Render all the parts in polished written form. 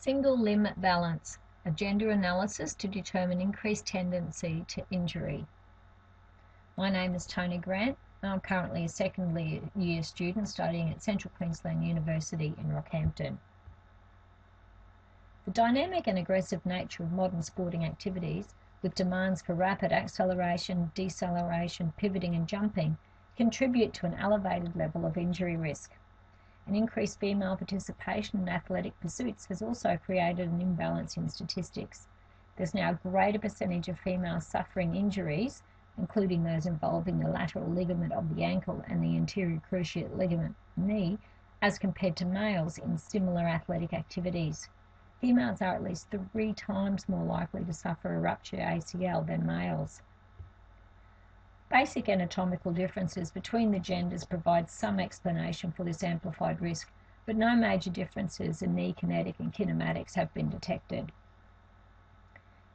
Single limb balance, a gender analysis to determine increased tendency to injury. My name is Tony Grant. I'm currently a second year student studying at Central Queensland University in Rockhampton. The dynamic and aggressive nature of modern sporting activities, with demands for rapid acceleration, deceleration, pivoting and jumping, contribute to an elevated level of injury risk. An increased female participation in athletic pursuits has also created an imbalance in statistics. There's now a greater percentage of females suffering injuries, including those involving the lateral ligament of the ankle and the anterior cruciate ligament knee, as compared to males in similar athletic activities. Females are at least 3 times more likely to suffer a ruptured ACL than males. Basic anatomical differences between the genders provide some explanation for this amplified risk, but no major differences in knee kinetic and kinematics have been detected.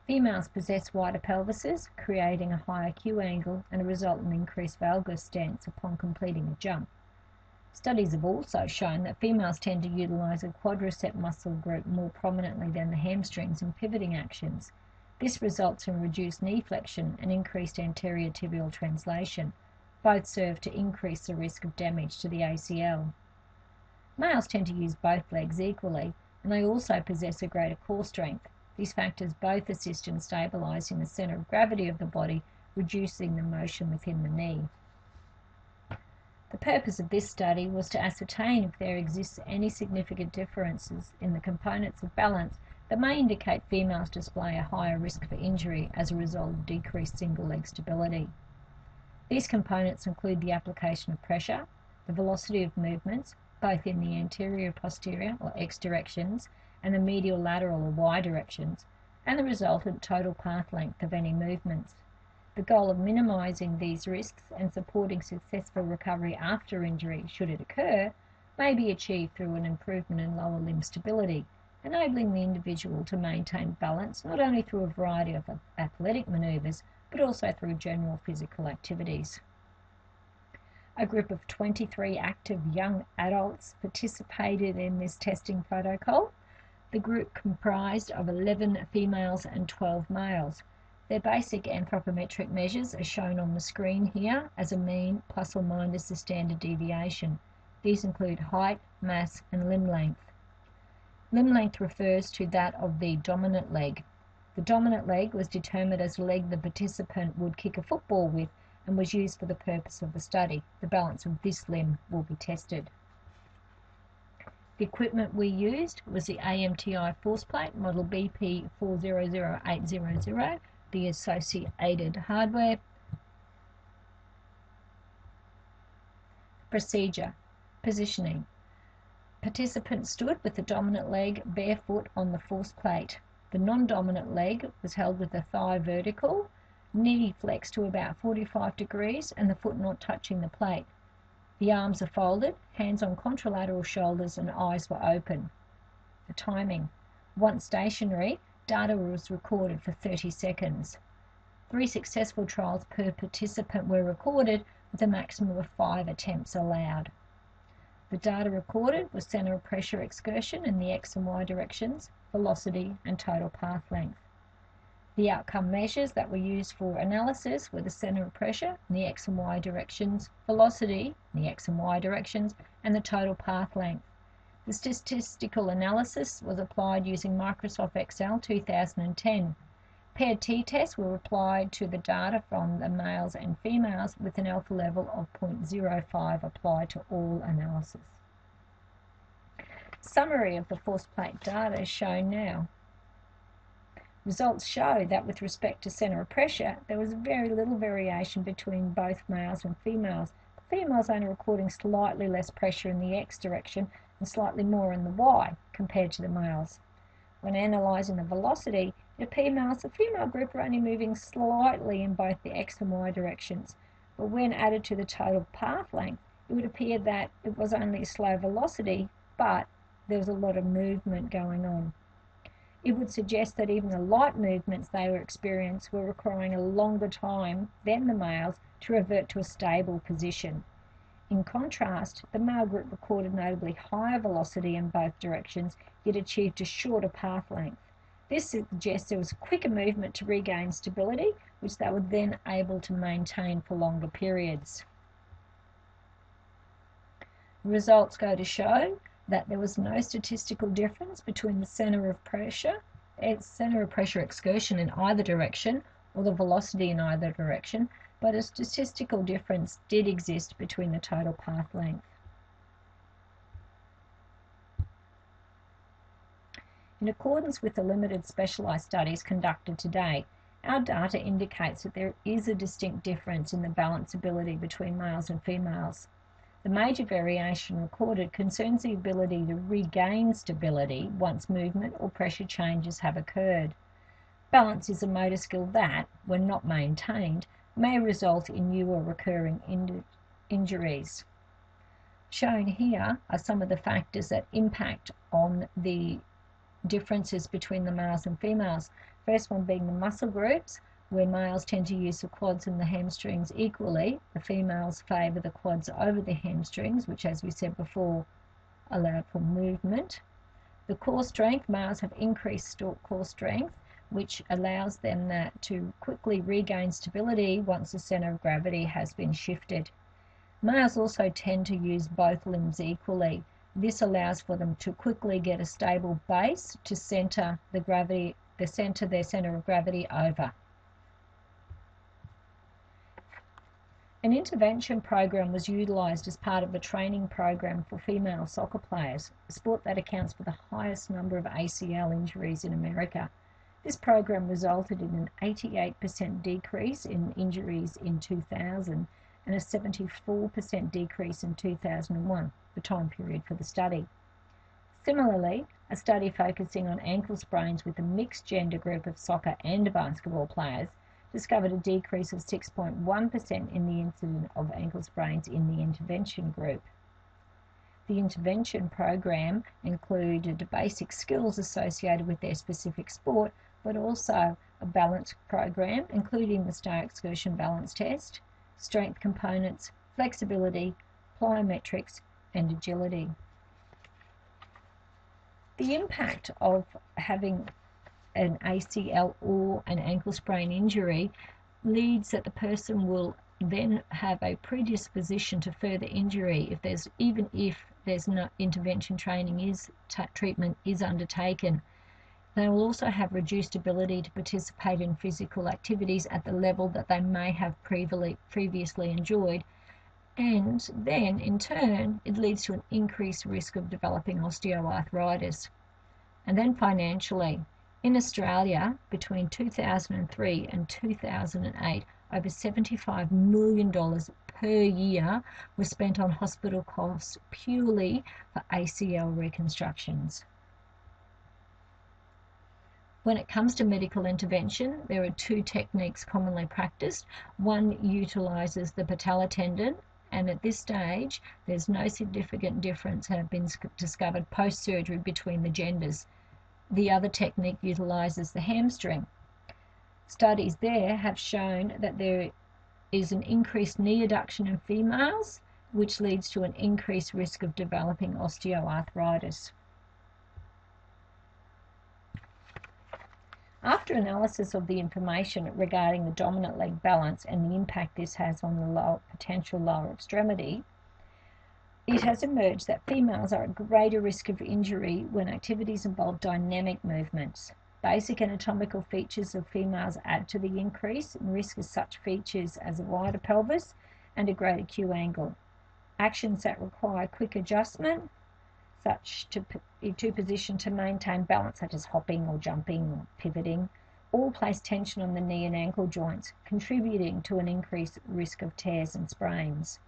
Females possess wider pelvises, creating a higher Q angle and a resultant increased valgus stance upon completing a jump. Studies have also shown that females tend to utilize a quadricep muscle group more prominently than the hamstrings in pivoting actions. This results in reduced knee flexion and increased anterior tibial translation. Both serve to increase the risk of damage to the ACL. Males tend to use both legs equally, and they also possess a greater core strength. These factors both assist in stabilizing the center of gravity of the body, reducing the motion within the knee. The purpose of this study was to ascertain if there exists any significant differences in the components of balance that may indicate females display a higher risk for injury as a result of decreased single-leg stability. These components include the application of pressure, the velocity of movements, both in the anterior-posterior or X directions and the medial-lateral or Y directions, and the resultant total path length of any movements. The goal of minimizing these risks and supporting successful recovery after injury, should it occur, may be achieved through an improvement in lower limb stability, enabling the individual to maintain balance not only through a variety of athletic maneuvers, but also through general physical activities. A group of 23 active young adults participated in this testing protocol. The group comprised of 11 females and 12 males. Their basic anthropometric measures are shown on the screen here as a mean plus or minus the standard deviation. These include height, mass, and limb length. Limb length refers to that of the dominant leg. The dominant leg was determined as a leg the participant would kick a football with and was used for the purpose of the study. The balance of this limb will be tested. The equipment we used was the AMTI force plate model BP400800, the associated hardware. Procedure: positioning. Participants stood with the dominant leg barefoot on the force plate. The non-dominant leg was held with the thigh vertical, knee flexed to about 45 degrees and the foot not touching the plate. The arms are folded, hands on contralateral shoulders and eyes were open. The timing: once stationary, data was recorded for 30 seconds. 3 successful trials per participant were recorded with a maximum of 5 attempts allowed. The data recorded was center of pressure excursion in the X and Y directions, velocity and total path length. The outcome measures that were used for analysis were the center of pressure in the X and Y directions, velocity in the X and Y directions, and the total path length. The statistical analysis was applied using Microsoft Excel 2010. Paired t-tests were applied to the data from the males and females with an alpha level of 0.05 applied to all analysis. Summary of the force plate data is shown now. Results show that with respect to center of pressure, there was very little variation between both males and females. The females only recording slightly less pressure in the X direction and slightly more in the Y compared to the males. When analysing the velocity, it appears the female group are only moving slightly in both the X and Y directions, but when added to the total path length, it would appear that it was only a slow velocity, but there was a lot of movement going on. It would suggest that even the light movements they were experiencing were requiring a longer time than the males to revert to a stable position. In contrast, the male group recorded notably higher velocity in both directions, yet achieved a shorter path length. This suggests there was quicker movement to regain stability, which they were then able to maintain for longer periods. The results go to show that there was no statistical difference between the center of pressure excursion in either direction or the velocity in either direction, but a statistical difference did exist between the total path length. In accordance with the limited specialised studies conducted to date, our data indicates that there is a distinct difference in the balance ability between males and females. The major variation recorded concerns the ability to regain stability once movement or pressure changes have occurred. Balance is a motor skill that, when not maintained, may result in new or recurring injuries. Shown here are some of the factors that impact on the differences between the males and females. First one being the muscle groups, where males tend to use the quads and the hamstrings equally. The females favour the quads over the hamstrings, which, as we said before, allow for movement. The core strength, males have increased core strength, which allows them to quickly regain stability once the centre of gravity has been shifted. Males also tend to use both limbs equally. This allows for them to quickly get a stable base to centre their centre of gravity over. An intervention program was utilised as part of a training program for female soccer players, a sport that accounts for the highest number of ACL injuries in America. This program resulted in an 88% decrease in injuries in 2000 and a 74% decrease in 2001, the time period for the study. Similarly, a study focusing on ankle sprains with a mixed gender group of soccer and basketball players discovered a decrease of 6.1% in the incidence of ankle sprains in the intervention group. The intervention program included basic skills associated with their specific sport, but also a balance program, including the Star Excursion Balance Test, strength components, flexibility, plyometrics, and agility. The impact of having an ACL or an ankle sprain injury leads that the person will then have a predisposition to further injury even if there's no intervention treatment is undertaken. They will also have reduced ability to participate in physical activities at the level that they may have previously enjoyed, and then in turn it leads to an increased risk of developing osteoarthritis. And then financially, in Australia between 2003 and 2008, over $75 million per year was spent on hospital costs purely for ACL reconstructions. When it comes to medical intervention, there are two techniques commonly practiced. One utilises the patellar tendon, and at this stage there's no significant difference have been discovered post-surgery between the genders. The other technique utilises the hamstring. Studies there have shown that there is an increased knee adduction in females, which leads to an increased risk of developing osteoarthritis. After analysis of the information regarding the dominant leg balance and the impact this has on the potential lower extremity, it has emerged that females are at greater risk of injury when activities involve dynamic movements. Basic anatomical features of females add to the increase in risk of such features as a wider pelvis and a greater Q angle. Actions that require quick adjustment, such to position to maintain balance, such as hopping or jumping or pivoting, all place tension on the knee and ankle joints, contributing to an increased risk of tears and sprains.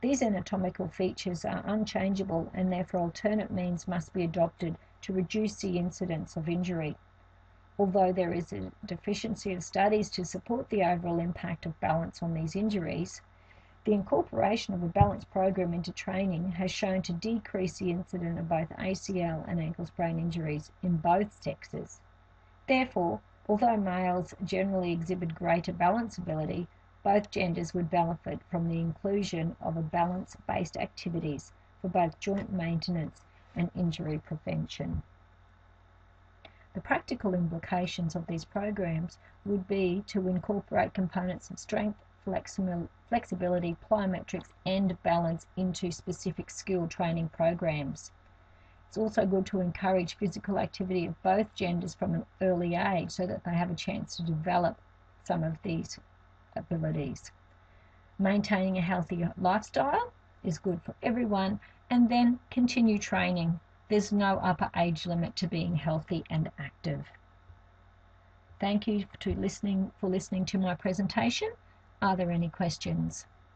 These anatomical features are unchangeable, and therefore alternate means must be adopted to reduce the incidence of injury. Although there is a deficiency of studies to support the overall impact of balance on these injuries, the incorporation of a balance program into training has shown to decrease the incidence of both ACL and ankle sprain injuries in both sexes. Therefore, although males generally exhibit greater balance ability, both genders would benefit from the inclusion of a balance-based activities for both joint maintenance and injury prevention. The practical implications of these programs would be to incorporate components of strength, flexibility, plyometrics and balance into specific skill training programs. It's also good to encourage physical activity of both genders from an early age so that they have a chance to develop some of these abilities. Maintaining a healthy lifestyle is good for everyone, and then continue training. There's no upper age limit to being healthy and active. Thank you for listening to my presentation. Are there any questions?